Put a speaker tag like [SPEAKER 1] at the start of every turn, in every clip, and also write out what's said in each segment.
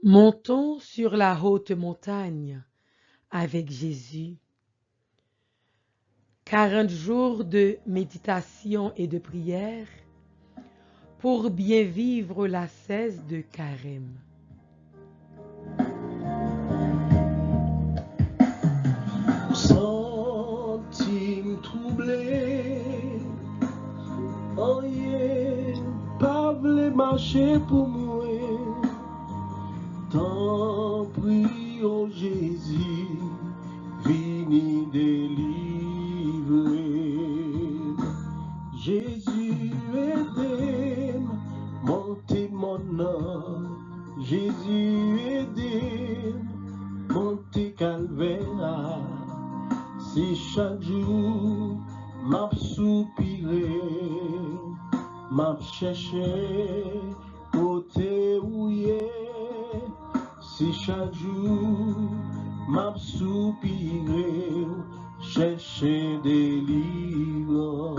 [SPEAKER 1] Montons sur la haute montagne avec Jésus. 40 jours de méditation et de prière pour bien vivre la 16 de Carême.
[SPEAKER 2] Sentime troublé, rien pas vle marcher pour moi. Tant prie, oh Jésus, vini délivrer. Jésus aide-moi, montez mon âme. Jésus aide-moi, montez calvaire. Si chaque jour m'a soupiré, m'a cherché côté où est. Si chaque jour m'a soupiré, chercher délivrance.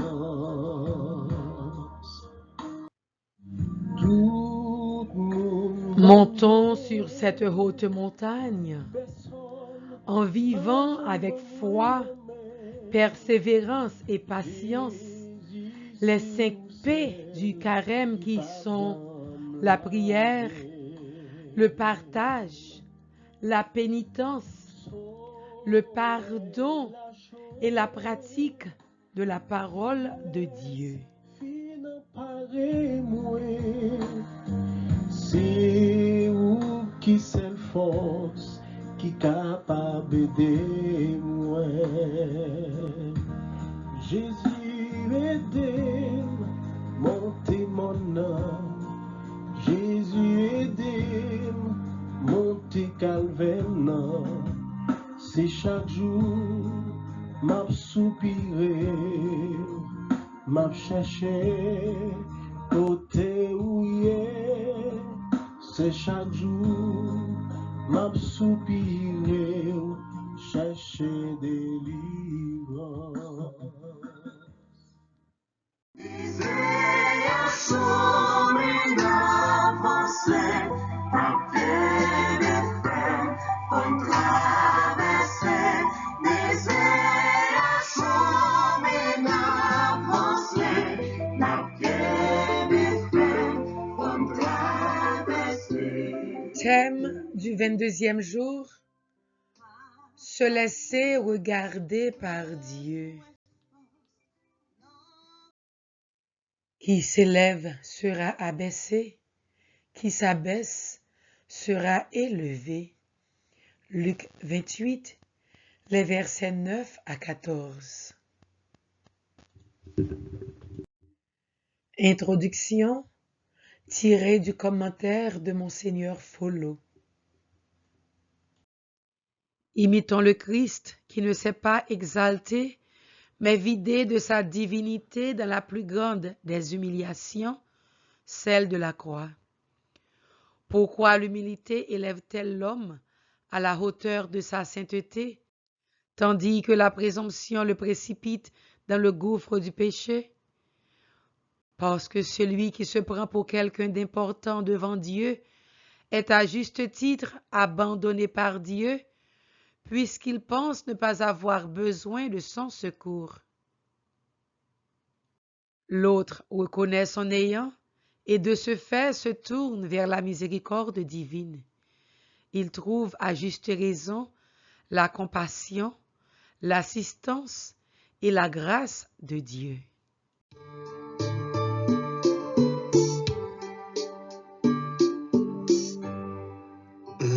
[SPEAKER 2] Tout monde
[SPEAKER 1] Montons sur cette haute montagne en vivant avec foi, persévérance et patience les 5 P du Carême qui sont la prière, le partage, la pénitence, le pardon et la pratique de la parole de Dieu.
[SPEAKER 2] C'est où qui c'est force qui capable d'aider moi. Jésus aide-moi, montez mon âme. Jésus aide-moi, montez calvaire. C'est chaque jour m'a soupiré, m'a cherché côté où y est. C'est chaque jour m'a soupiré, chercher délivrance.
[SPEAKER 1] Thème du 22e jour, se laisser regarder par Dieu. Qui s'élève sera abaissé, qui s'abaisse sera élevé. Luc 28, les versets 9 à 14. Introduction tirée du commentaire de Monseigneur Follo. Imitons le Christ qui ne s'est pas exalté, mais vidé de sa divinité dans la plus grande des humiliations, celle de la croix. Pourquoi l'humilité élève-t-elle l'homme à la hauteur de sa sainteté, tandis que la présomption le précipite dans le gouffre du péché? Parce que celui qui se prend pour quelqu'un d'important devant Dieu est à juste titre abandonné par Dieu, puisqu'il pense ne pas avoir besoin de son secours. L'autre reconnaît son ayant et de ce fait se tourne vers la miséricorde divine. Il trouve à juste raison la compassion, l'assistance et la grâce de Dieu.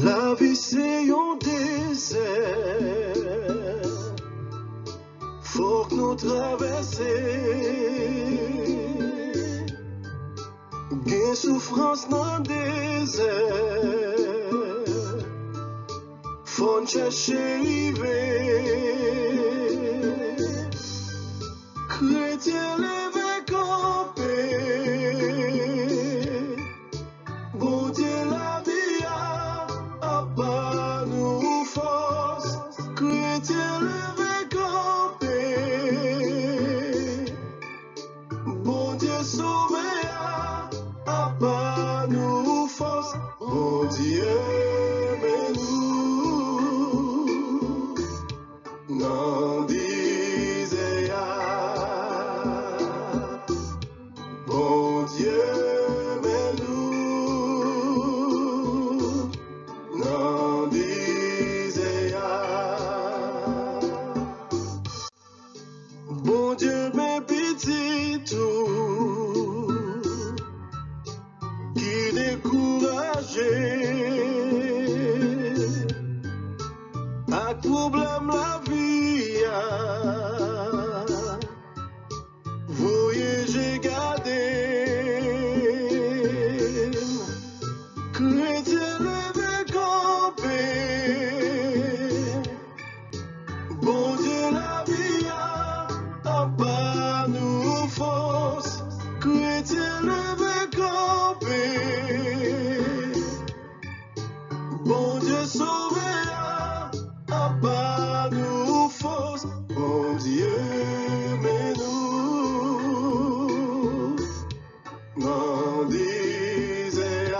[SPEAKER 2] La vie c'est un désert, faut que nous traverser. Gain souffrance dans le désert, faut nous chercher arriver. Chrétien levé campé, bon Dieu la vie a pas nous force. Chrétien levé campé, bon Dieu sauvé a pas nous force. Bon Dieu, mais nous, n'en disait bon Dieu, mais nous, n'en disait bon Dieu, mais petit tout, qui découragé, à problème la vie, voyez, j'ai gardé, chrétien levé campé, bon Dieu la vie a pas nous force, chrétien levé campé, bon Dieu sauvé a pas nous force, bon Dieu mais nous n'en disait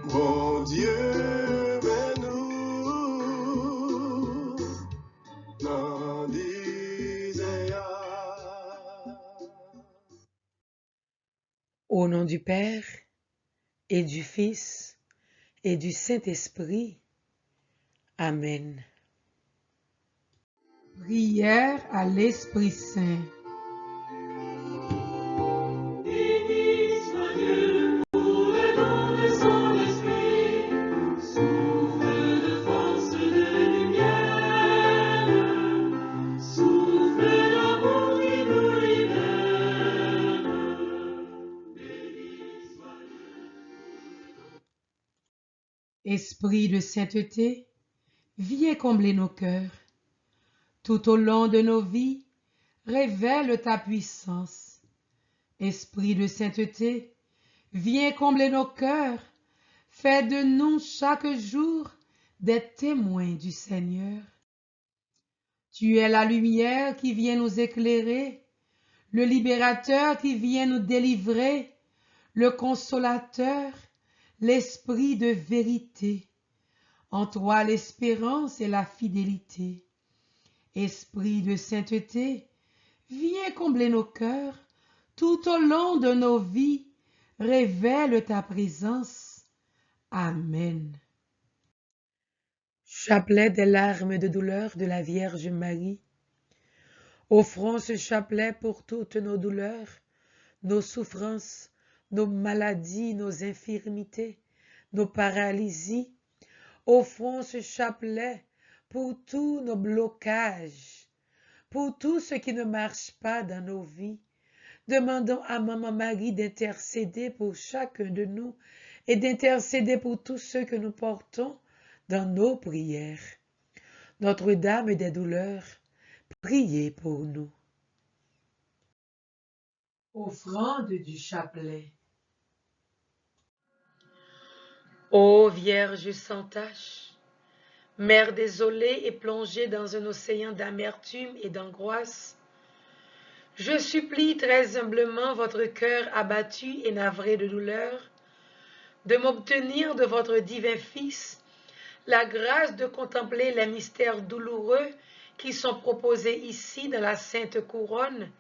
[SPEAKER 2] bon Dieu mais nous n'en disait
[SPEAKER 1] Au nom du Père et du Fils et du Saint-Esprit. Amen. Prière à l'Esprit Saint.
[SPEAKER 3] Béni soit Dieu pour le don de son esprit, souffle de force de lumière, souffle d'amour qui nous libère. Béni soit Dieu.
[SPEAKER 1] Esprit de sainteté, viens combler nos cœurs. Tout au long de nos vies, révèle ta puissance. Esprit de sainteté, viens combler nos cœurs. Fais de nous chaque jour des témoins du Seigneur. Tu es la lumière qui vient nous éclairer, le libérateur qui vient nous délivrer, le consolateur, l'esprit de vérité. En toi l'espérance et la fidélité. Esprit de sainteté, viens combler nos cœurs, tout au long de nos vies, révèle ta présence. Amen. Chapelet des larmes de douleur de la Vierge Marie. Offrons ce chapelet pour toutes nos douleurs, nos souffrances, nos maladies, nos infirmités, nos paralysies. Offrons ce chapelet pour tous nos blocages, pour tout ce qui ne marche pas dans nos vies. Demandons à Maman Marie d'intercéder pour chacun de nous et d'intercéder pour tous ceux que nous portons dans nos prières. Notre-Dame des douleurs, priez pour nous. Offrande du chapelet. Ô Vierge sans tache, Mère désolée et plongée dans un océan d'amertume et d'angoisse, je supplie très humblement votre cœur abattu et navré de douleur de m'obtenir de votre divin Fils la grâce de contempler les mystères douloureux qui sont proposés ici dans la Sainte Couronne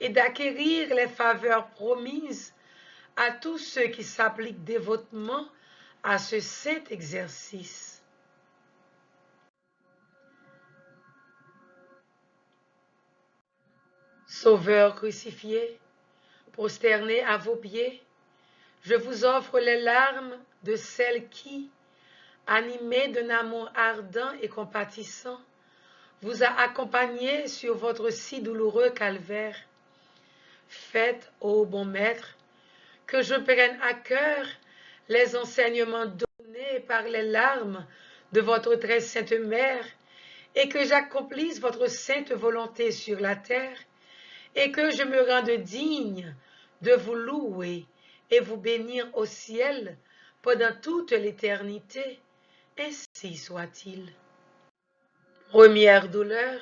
[SPEAKER 1] et d'acquérir les faveurs promises à tous ceux qui s'appliquent dévotement à ce saint exercice. Sauveur crucifié, prosterné à vos pieds, je vous offre les larmes de celle qui, animée d'un amour ardent et compatissant, vous a accompagné sur votre si douloureux calvaire. Faites, ô bon Maître, que je prenne à cœur les enseignements donnés par les larmes de votre très sainte Mère, et que j'accomplisse votre sainte volonté sur la terre, et que je me rende digne de vous louer et vous bénir au ciel pendant toute l'éternité. Ainsi soit-il. Première douleur,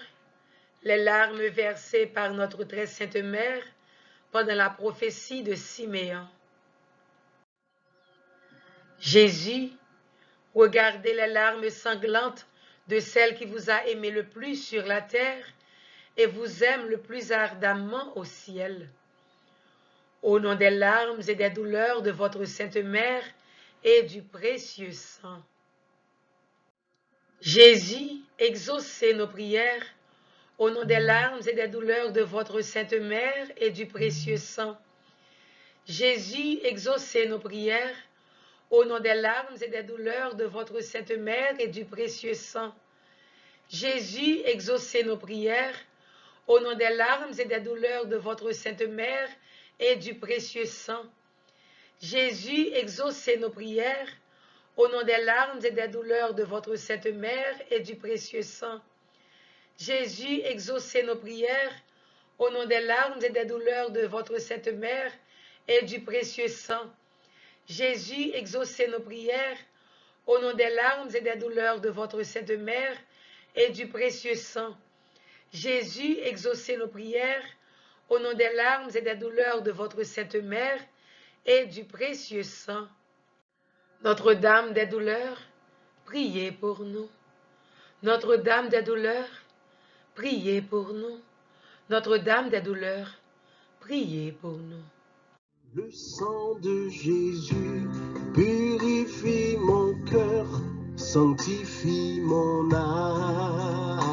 [SPEAKER 1] les larmes versées par notre très sainte Mère pendant la prophétie de Siméon. Jésus, regardez les larmes sanglantes de celle qui vous a aimé le plus sur la terre et vous aime le plus ardemment au ciel. Au nom des larmes et des douleurs de votre Sainte Mère et du précieux sang. Jésus, exaucez nos prières. Au nom des larmes et des douleurs de votre Sainte Mère et du précieux sang. Jésus, exaucez nos prières. Au nom des larmes et des douleurs de votre Sainte Mère et du précieux sang. Jésus, exaucez nos prières. Au nom des larmes et des douleurs de votre Sainte Mère et du précieux sang. Jésus, exaucez nos prières. Au nom des larmes et des douleurs de votre Sainte Mère et du précieux sang. Jésus, exaucez nos prières. Au nom des larmes et des douleurs de votre Sainte Mère et du précieux sang. Jésus, exaucez nos prières. Au nom des larmes et des douleurs de votre Sainte Mère et du précieux sang. Jésus, exaucez nos prières. Au nom des larmes et des douleurs de votre Sainte Mère et du précieux sang. Notre-Dame des douleurs, priez pour nous. Notre-Dame des douleurs, priez pour nous. Notre-Dame des douleurs, priez pour nous.
[SPEAKER 2] Le sang de Jésus purifie mon cœur, sanctifie mon âme.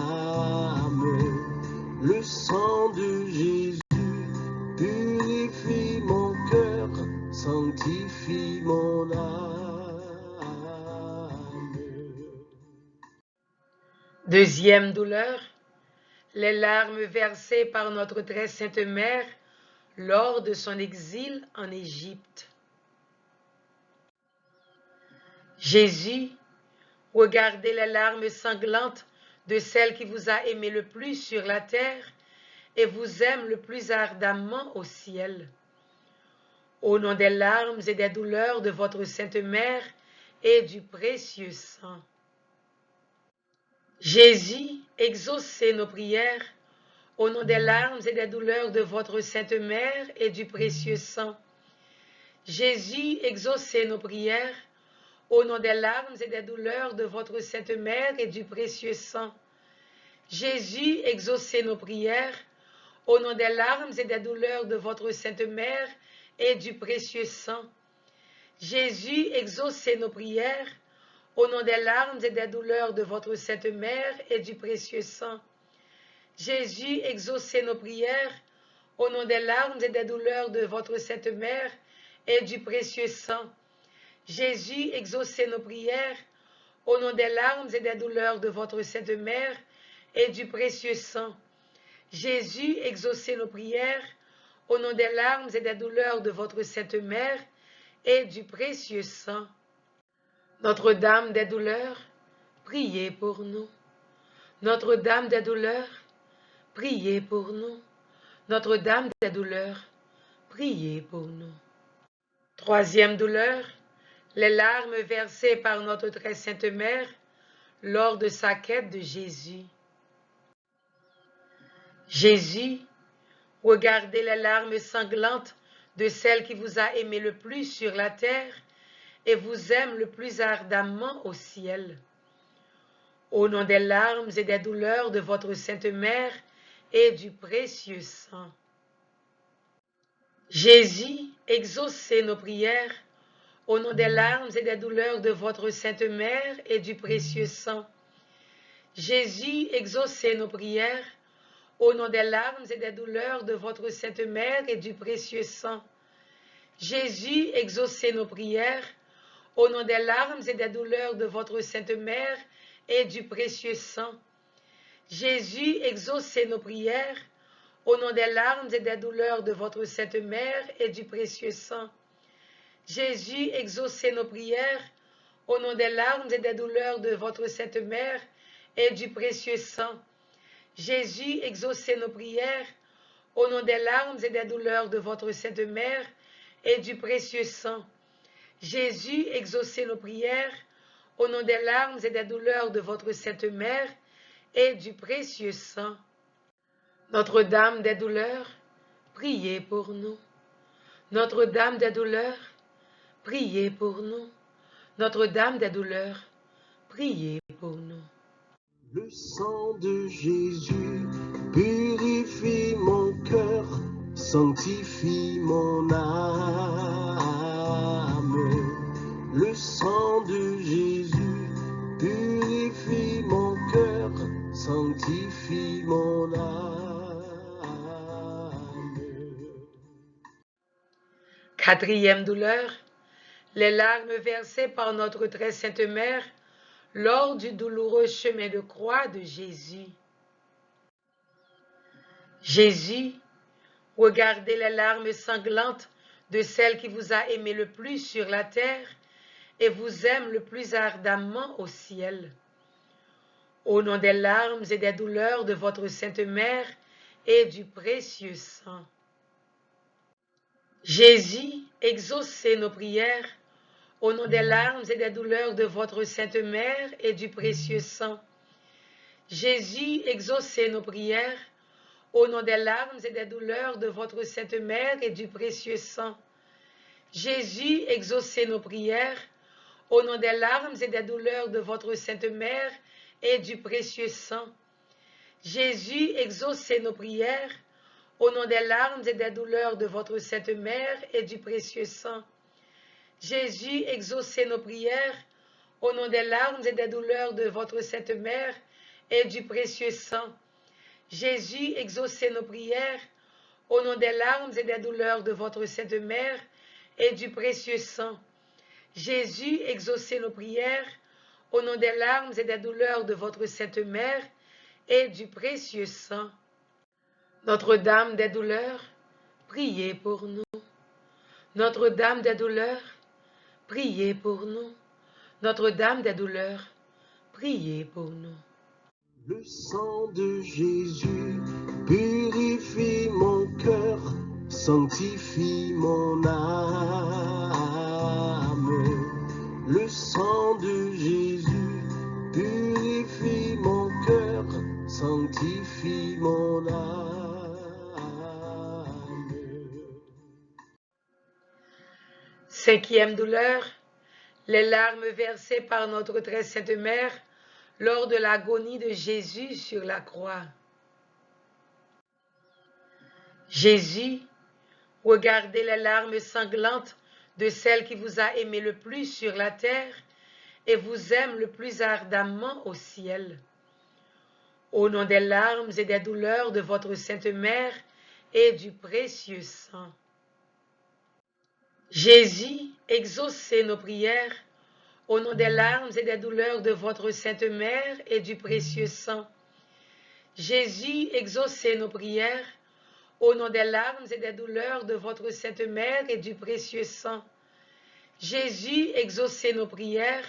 [SPEAKER 2] Le sang de Jésus purifie mon cœur, sanctifie mon âme.
[SPEAKER 1] Deuxième douleur, les larmes versées par notre très sainte Mère lors de son exil en Égypte. Jésus, regardez les larmes sanglantes de celle qui vous a aimé le plus sur la terre et vous aime le plus ardemment au ciel. Au nom des larmes et des douleurs de votre Sainte Mère et du précieux sang. Jésus, exaucez nos prières. Au nom des larmes et des douleurs de votre Sainte Mère et du précieux sang. Jésus, exaucez nos prières. Au nom des larmes et des douleurs de votre Sainte Mère et du précieux sang. Jésus, exaucez nos prières. Au nom des larmes et des douleurs de votre Sainte Mère et du précieux sang. Jésus, exaucez nos prières. Au nom des larmes et des douleurs de votre Sainte Mère et du précieux sang. Jésus, exaucez nos prières. Au nom des larmes et des douleurs de votre Sainte Mère et du précieux sang. Jésus, exaucez nos prières. Au nom des larmes et des douleurs de votre Sainte Mère et du précieux sang. Jésus, exaucez nos prières. Au nom des larmes et des douleurs de votre Sainte Mère et du précieux sang. Notre-Dame des douleurs, priez pour nous. Notre-Dame des douleurs, priez pour nous. Notre-Dame des douleurs, priez pour nous. Troisième douleur, les larmes versées par notre très sainte Mère lors de sa quête de Jésus. Jésus, regardez les larmes sanglantes de celle qui vous a aimé le plus sur la terre et vous aime le plus ardemment au ciel. Au nom des larmes et des douleurs de votre Sainte Mère et du précieux sang. Jésus, exaucez nos prières. Au nom des larmes et des douleurs de votre Sainte Mère et du précieux sang. Jésus, exaucez nos prières. Au nom des larmes et des douleurs de votre Sainte Mère et du précieux sang. Jésus, exaucez nos prières. Au nom des larmes et des douleurs de votre Sainte Mère et du précieux sang. Jésus, exaucez nos prières. Au nom des larmes et des douleurs de votre Sainte Mère et du précieux sang. Jésus, exaucez nos prières. Au nom des larmes et des douleurs de votre Sainte Mère et du précieux sang. Jésus, exaucez nos prières. Au nom des larmes et des douleurs de votre Sainte Mère et du précieux sang. Jésus, exaucez nos prières. Au nom des larmes et des douleurs de votre Sainte Mère et du précieux sang. Notre-Dame des douleurs, priez pour nous. Notre-Dame des douleurs, priez pour nous. Notre-Dame des douleurs, priez pour nous.
[SPEAKER 2] Le sang de Jésus purifie mon cœur, sanctifie mon âme. Le sang de Jésus purifie mon cœur, sanctifie mon âme.
[SPEAKER 1] Quatrième douleur, les larmes versées par notre très sainte mère lors du douloureux chemin de croix de Jésus. Jésus, regardez les larmes sanglantes de celle qui vous a aimé le plus sur la terre et vous aime le plus ardemment au ciel. Au nom des larmes et des douleurs de votre sainte mère et du précieux sang. Jésus, exaucez nos prières. Au nom des larmes et des douleurs de votre sainte mère et du précieux sang. Jésus, exaucez nos prières. Au nom des larmes et des douleurs de votre sainte mère et du précieux sang. Jésus, exaucez nos prières. Au nom des larmes et des douleurs de votre sainte mère et du précieux sang. Jésus, exaucez nos prières. Au nom des larmes et des douleurs de votre sainte mère et du précieux sang. Jésus, exaucez nos prières. Au nom des larmes et des douleurs de votre sainte mère et du précieux sang. Jésus, exaucez nos prières. Au nom des larmes et des douleurs de votre sainte mère et du précieux sang. Jésus, exaucez nos prières. Au nom des larmes et des douleurs de votre sainte mère et du précieux sang. Notre-Dame des douleurs, priez pour nous. Notre-Dame des douleurs, priez pour nous. Notre-Dame des douleurs, priez pour nous.
[SPEAKER 2] Le sang de Jésus purifie mon cœur, sanctifie mon âme. Le sang de Jésus purifie mon cœur, sanctifie mon âme.
[SPEAKER 1] Cinquième douleur, les larmes versées par notre très sainte mère lors de l'agonie de Jésus sur la croix. Jésus, regardez les larmes sanglantes de celle qui vous a aimé le plus sur la terre et vous aime le plus ardemment au ciel. Au nom des larmes et des douleurs de votre sainte mère et du précieux sang. Jésus, exaucez nos prières. Au nom des larmes et des douleurs de votre sainte mère et du précieux sang. Jésus, exaucez nos prières. Au nom des larmes et des douleurs de votre sainte mère et du précieux sang. Jésus, exaucez nos prières.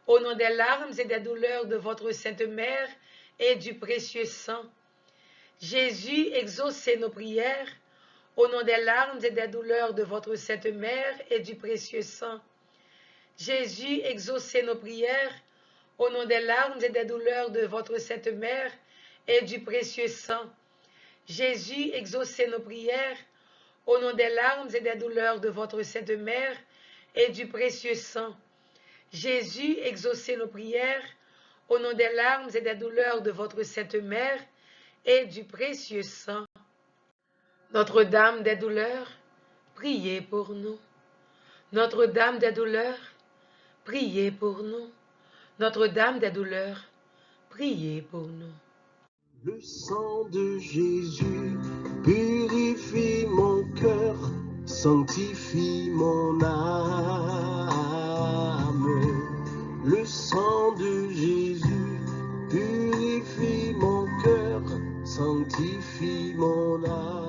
[SPEAKER 1] Au nom des larmes et des douleurs de votre sainte mère et du précieux sang. Jésus, exaucez nos prières. Au nom des larmes et des douleurs de votre sainte mère et du précieux sang. Jésus, exaucez nos prières. Au nom des larmes et des douleurs de votre sainte mère et du précieux sang. Jésus, exaucez nos prières. Au nom des larmes et des douleurs de votre sainte mère et du précieux sang. Jésus, exaucez nos prières. Au nom des larmes et des douleurs de votre sainte mère et du précieux sang. Notre-Dame des douleurs, priez pour nous. Notre-Dame des douleurs, priez pour nous. Notre-Dame des douleurs, priez pour nous.
[SPEAKER 2] Le sang de Jésus purifie mon cœur, sanctifie mon âme. Le sang de Jésus purifie mon cœur, sanctifie mon âme.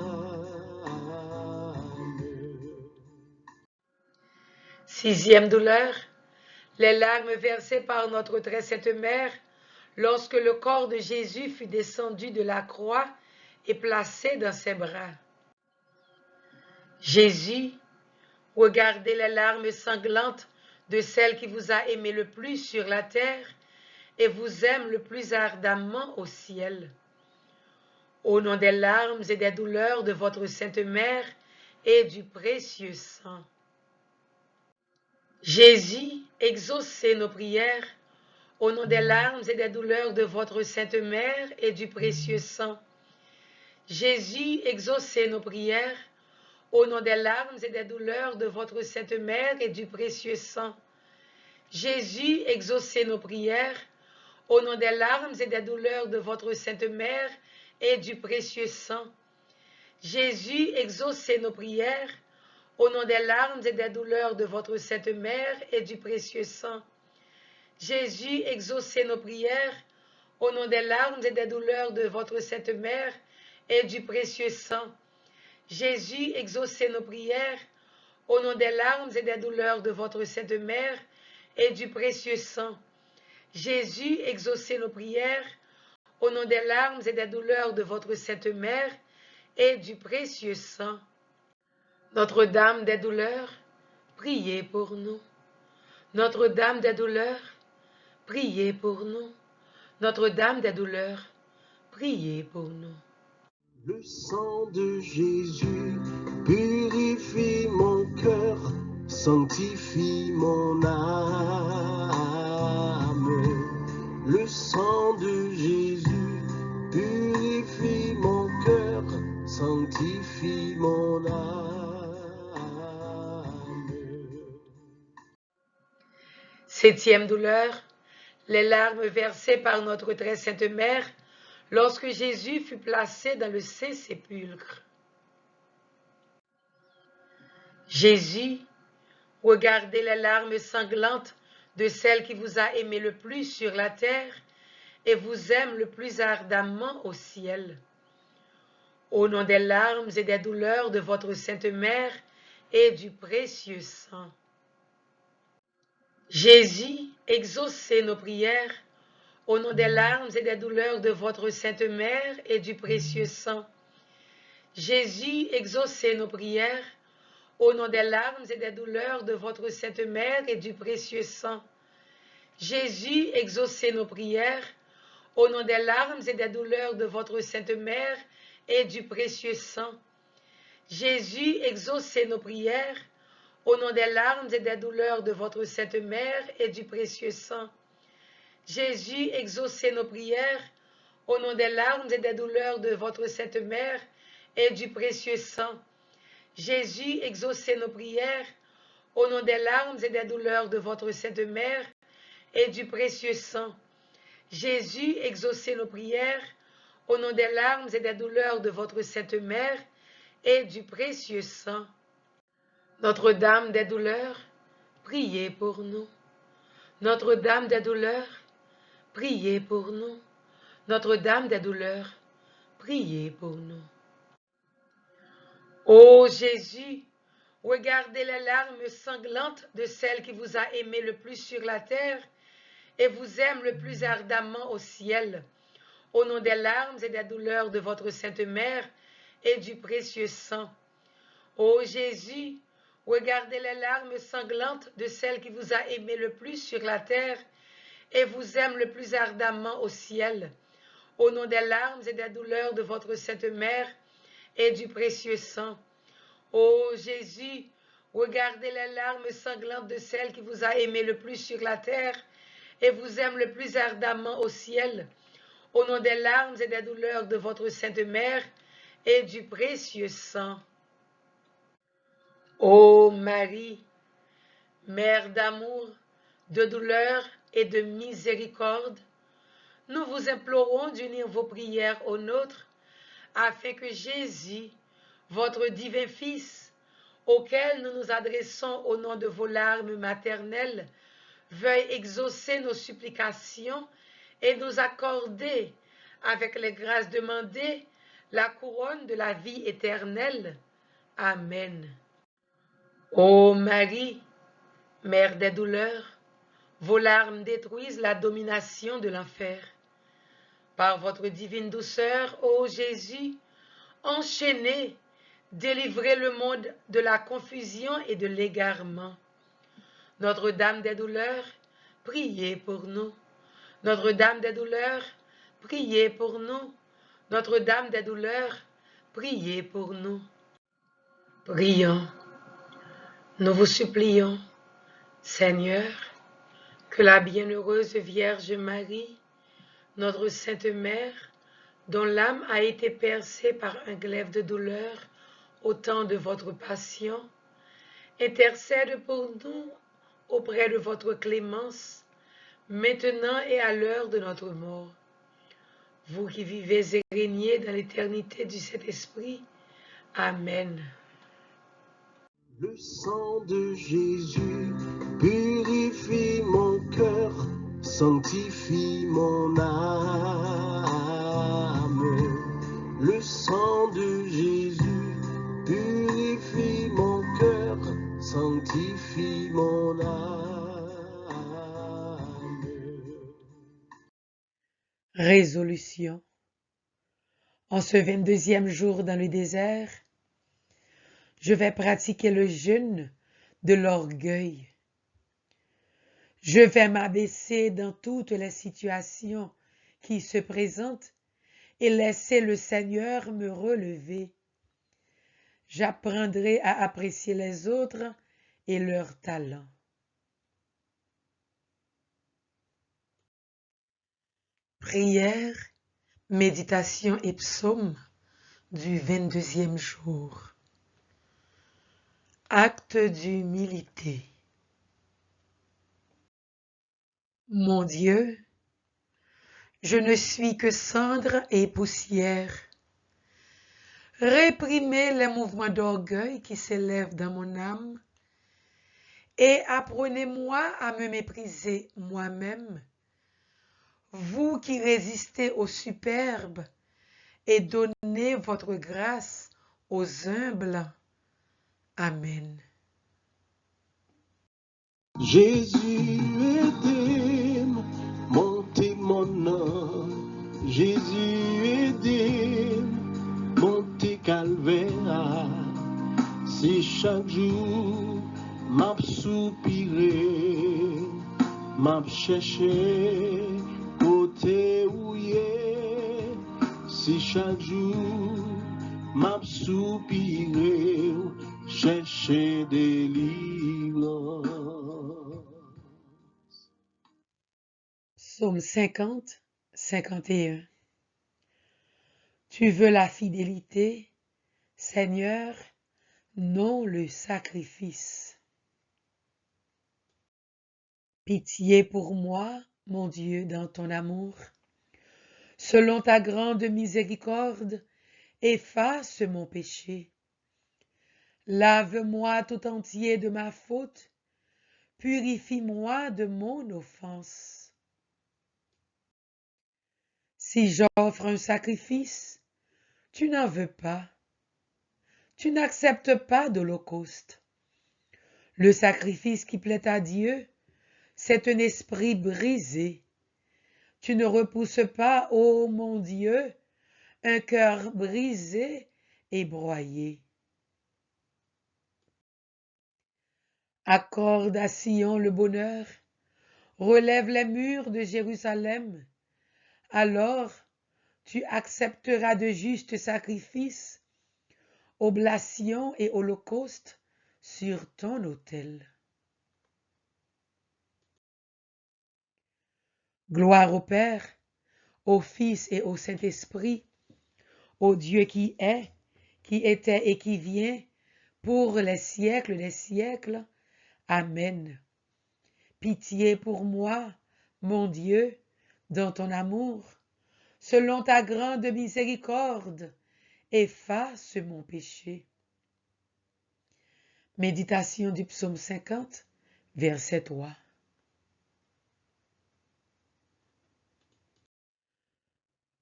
[SPEAKER 1] Sixième douleur, les larmes versées par notre très sainte mère lorsque le corps de Jésus fut descendu de la croix et placé dans ses bras. Jésus, regardez les larmes sanglantes de celle qui vous a aimé le plus sur la terre et vous aime le plus ardemment au ciel. Au nom des larmes et des douleurs de votre sainte mère et du précieux sang. Jésus, exaucez nos prières au nom des larmes et des douleurs de votre Sainte Mère et du précieux sang. Jésus, exaucez nos prières au nom des larmes et des douleurs de votre Sainte Mère et du précieux sang. Jésus, exaucez nos prières au nom des larmes et des douleurs de votre Sainte Mère et du précieux sang. Jésus, exaucez nos prières au nom des larmes et des douleurs de votre Sainte Mère et du précieux sang. Jésus, exaucez nos prières au nom des larmes et des douleurs de votre Sainte Mère et du précieux sang. Jésus, exaucez nos prières au nom des larmes et des douleurs de votre Sainte Mère et du précieux sang. Jésus, exaucez nos prières au nom des larmes et des douleurs de votre Sainte Mère et du précieux sang. Notre-Dame des douleurs, priez pour nous. Notre-Dame des douleurs, priez pour nous. Notre-Dame des douleurs, priez pour nous.
[SPEAKER 2] Le sang de Jésus purifie mon cœur, sanctifie mon âme. Le sang de Jésus purifie mon cœur, sanctifie mon âme.
[SPEAKER 1] 7e douleur, les larmes versées par notre très sainte Mère lorsque Jésus fut placé dans le Saint-Sépulcre. Jésus, regardez les larmes sanglantes de celle qui vous a aimé le plus sur la terre et vous aime le plus ardemment au ciel. Au nom des larmes et des douleurs de votre Sainte Mère et du précieux sang. Jésus, exaucez nos prières au nom des larmes et des douleurs de votre Sainte Mère et du précieux sang. Jésus, exaucez nos prières au nom des larmes et des douleurs de votre Sainte Mère et du précieux sang. Jésus, exaucez nos prières au nom des larmes et des douleurs de votre Sainte Mère et du précieux sang. Jésus, exaucez nos prières au nom des larmes et des douleurs de votre Sainte Mère et du précieux sang. Jésus, exaucez nos prières au nom des larmes et des douleurs de votre Sainte Mère et du précieux sang. Jésus, exaucez nos prières au nom des larmes et des douleurs de votre Sainte Mère et du précieux sang. Jésus, exaucez nos prières au nom des larmes et des douleurs de votre Sainte Mère et du précieux sang. Notre-Dame des douleurs, priez pour nous. Notre-Dame des douleurs, priez pour nous. Notre-Dame des douleurs, priez pour nous. Ô Jésus, regardez les larmes sanglantes de celle qui vous a aimé le plus sur la terre et vous aime le plus ardemment au ciel. Au nom des larmes et des douleurs de votre Sainte Mère et du précieux sang. Ô Jésus, regardez les larmes sanglantes de celle qui vous a aimé le plus sur la terre et vous aime le plus ardemment au ciel. Au nom des larmes et des douleurs de votre Sainte Mère et du précieux sang. Ô Jésus, regardez les larmes sanglantes de celle qui vous a aimé le plus sur la terre et vous aime le plus ardemment au ciel. Au nom des larmes et des douleurs de votre Sainte Mère et du précieux sang. Ô Marie, Mère d'amour, de douleur et de miséricorde, nous vous implorons d'unir vos prières aux nôtres, afin que Jésus, votre divin Fils, auquel nous nous adressons au nom de vos larmes maternelles, veuille exaucer nos supplications et nous accorder, avec les grâces demandées, la couronne de la vie éternelle. Amen. Ô Marie, Mère des douleurs, vos larmes détruisent la domination de l'enfer. Par votre divine douceur, ô Jésus, enchaînez, délivrez le monde de la confusion et de l'égarement. Notre-Dame des douleurs, priez pour nous. Notre-Dame des douleurs, priez pour nous. Notre-Dame des douleurs, priez pour nous. Prions. Nous vous supplions, Seigneur, Que la bienheureuse Vierge Marie, notre Sainte Mère, dont l'âme a été percée par un glaive de douleur au temps de votre passion, intercède pour nous auprès de votre clémence, maintenant et à l'heure de notre mort. Vous qui vivez et régnez dans l'éternité du Saint-Esprit. Amen.
[SPEAKER 2] Le sang de Jésus purifie mon cœur, sanctifie mon âme. Le sang de Jésus purifie mon cœur, sanctifie mon âme.
[SPEAKER 1] Résolution. En ce 22e jour dans le désert, je vais pratiquer le jeûne de l'orgueil. Je vais m'abaisser dans toutes les situations qui se présentent et laisser le Seigneur me relever. J'apprendrai à apprécier les autres et leurs talents. Prière, méditation et psaume du 22e jour. Acte d'humilité. Mon Dieu, je ne suis que cendre et poussière. Réprimez les mouvements d'orgueil qui s'élèvent dans mon âme et apprenez-moi à me mépriser moi-même, vous qui résistez aux superbes et donnez votre grâce aux humbles. Amen.
[SPEAKER 2] Jésus aide-moi, montez mon nom. Jésus aide-moi, montez calvaire. Si chaque jour m'a soupiré, m'a cherché côté où est. Si chaque jour m'a soupiré, chercher délivrance.
[SPEAKER 1] Psaume 50, 51. Tu veux la fidélité, Seigneur, non le sacrifice. Pitié pour moi, mon Dieu, dans ton amour. Selon ta grande miséricorde, efface mon péché. Lave-moi tout entier de ma faute, purifie-moi de mon offense. Si j'offre un sacrifice, tu n'en veux pas. Tu n'acceptes pas d'holocauste. Le sacrifice qui plaît à Dieu, c'est un esprit brisé. Tu ne repousses pas, ô mon Dieu, un cœur brisé et broyé. Accorde à Sion le bonheur, relève les murs de Jérusalem. Alors tu accepteras de justes sacrifices, oblations et holocaustes sur ton autel. Gloire au Père, au Fils et au Saint-Esprit, au Dieu qui est, qui était et qui vient, pour les siècles des siècles. Amen. Pitié pour moi, mon Dieu, dans ton amour, selon ta grande miséricorde, efface mon péché. Méditation du psaume 50, verset 3.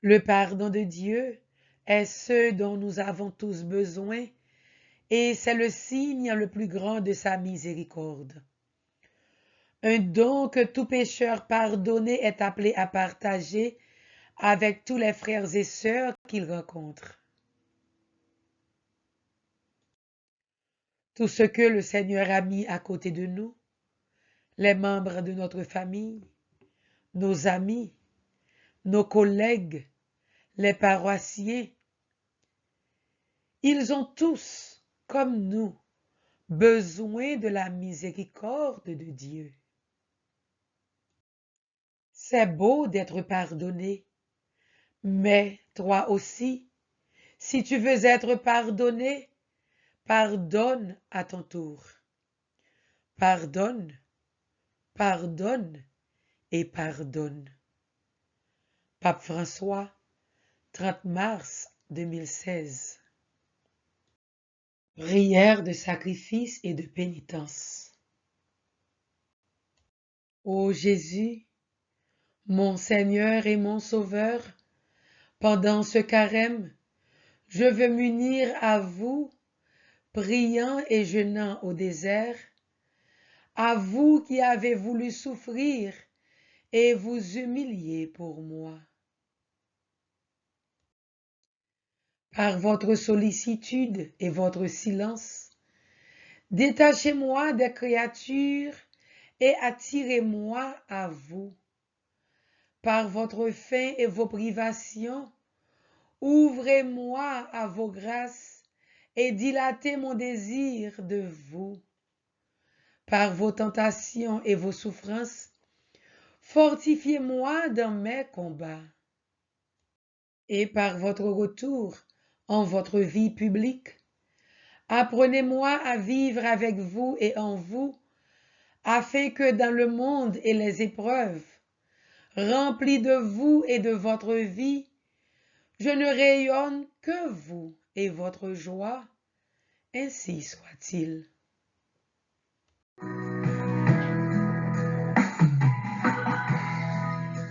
[SPEAKER 1] Le pardon de Dieu est ce dont nous avons tous besoin et c'est le signe le plus grand de sa miséricorde. Un don que tout pécheur pardonné est appelé à partager avec tous les frères et sœurs qu'il rencontre. Tout ce que le Seigneur a mis à côté de nous, les membres de notre famille, nos amis, nos collègues, les paroissiens, ils ont tous, comme nous, besoin de la miséricorde de Dieu. C'est beau d'être pardonné, mais toi aussi, si tu veux être pardonné, pardonne à ton tour. Pardonne, pardonne et pardonne. Pape François, 30 mars 2016. Prière de sacrifice et de pénitence. Ô Jésus, mon Seigneur et mon Sauveur, pendant ce carême, je veux m'unir à vous, priant et jeûnant au désert, à vous qui avez voulu souffrir et vous humilier pour moi. Par votre sollicitude et votre silence, détachez-moi des créatures et attirez-moi à vous. Par votre faim et vos privations, ouvrez-moi à vos grâces et dilatez mon désir de vous. Par vos tentations et vos souffrances, fortifiez-moi dans mes combats. Et par votre retour en votre vie publique, apprenez-moi à vivre avec vous et en vous, afin que dans le monde et les épreuves, remplis de vous et de votre vie, je ne rayonne que vous et votre joie, ainsi soit-il.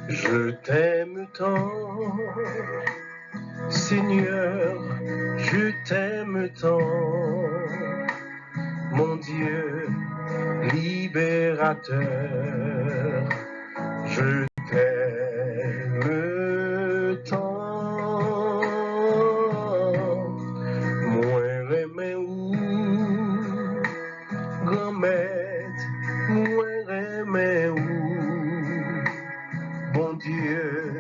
[SPEAKER 2] Je t'aime tant, Seigneur, je t'aime tant, mon Dieu libérateur, je t'aime tant, moi remets où, grand-maître, moi remets où, bon Dieu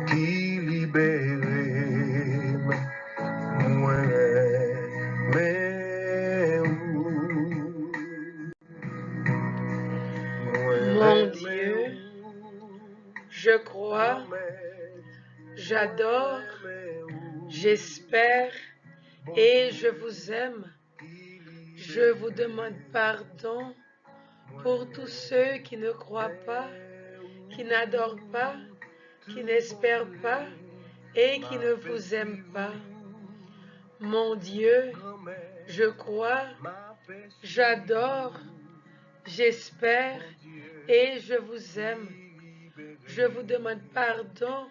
[SPEAKER 2] qui libère, moi remets où,
[SPEAKER 1] Mon Dieu, je crois, j'adore, j'espère et je vous aime. Je vous demande pardon pour tous ceux qui ne croient pas, qui n'adorent pas, qui n'espèrent pas et qui ne vous aiment pas. Mon Dieu, je crois, j'adore, j'espère et je vous aime. Je vous demande pardon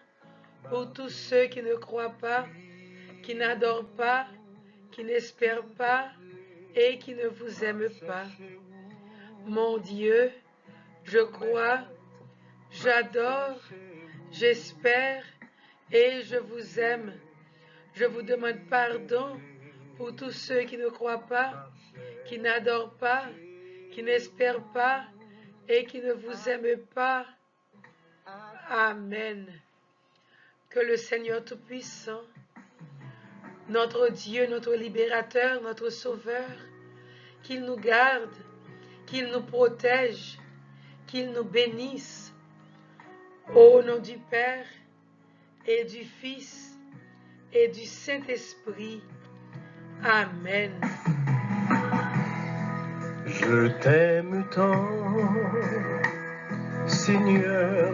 [SPEAKER 1] pour tous ceux qui ne croient pas, qui n'adorent pas, qui n'espèrent pas et qui ne vous aiment pas. Mon Dieu, je crois, j'adore, j'espère et je vous aime. Je vous demande pardon pour tous ceux qui ne croient pas, qui n'adorent pas, qui n'espèrent pas et qui ne vous aiment pas. Amen. Que le Seigneur Tout-Puissant, notre Dieu, notre libérateur, notre Sauveur, qu'il nous garde, qu'il nous protège, qu'il nous bénisse. Au nom du Père et du Fils et du Saint-Esprit. Amen.
[SPEAKER 2] je t'aime tant, Seigneur,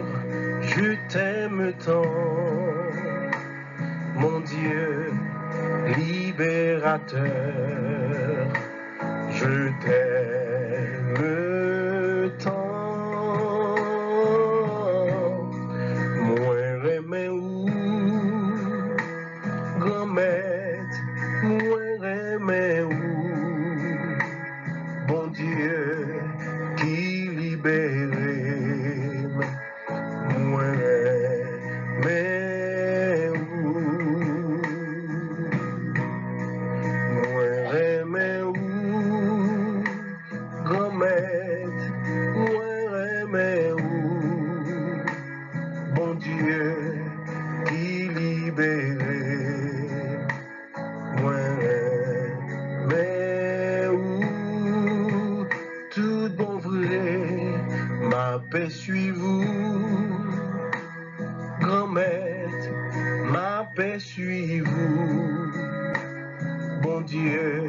[SPEAKER 2] je t'aime tant, mon Dieu libérateur, je t'aime tant, moi remets où, grand-maître, moi remets où, bon Dieu qui libère, moi remets où, moi remets où, grand-maître, moi remets où, bon Dieu qui libère, moi remets où, tout bon vrai, ma paix suit vous, promettre ma paix sur vous. Bon Dieu,